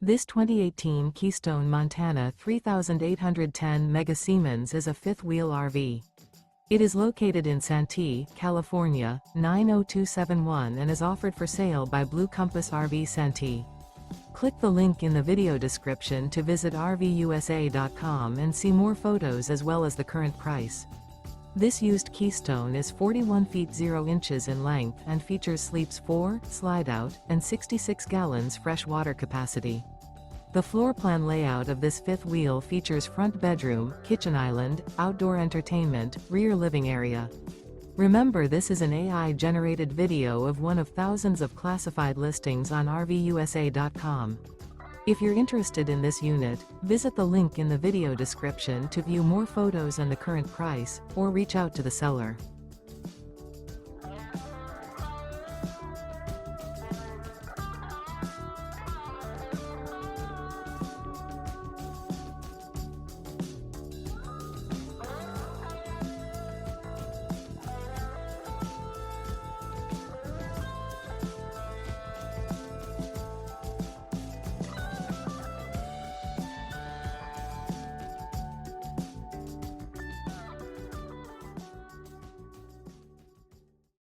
This 2018 Keystone Montana 3810 Mega Siemens is a fifth-wheel RV. It is located in Santee, California, 90271 and is offered for sale by Blue Compass RV Santee. Click the link in the video description to visit RVUSA.com and see more photos as well as the current price. This used Keystone is 41 feet 0 inches in length and features sleeps 4, slide-out, and 66 gallons fresh water capacity. The floor plan layout of this fifth wheel features front bedroom, kitchen island, outdoor entertainment, rear living area. Remember, this is an AI-generated video of one of thousands of classified listings on RVUSA.com. If you're interested in this unit, visit the link in the video description to view more photos and the current price, or reach out to the seller.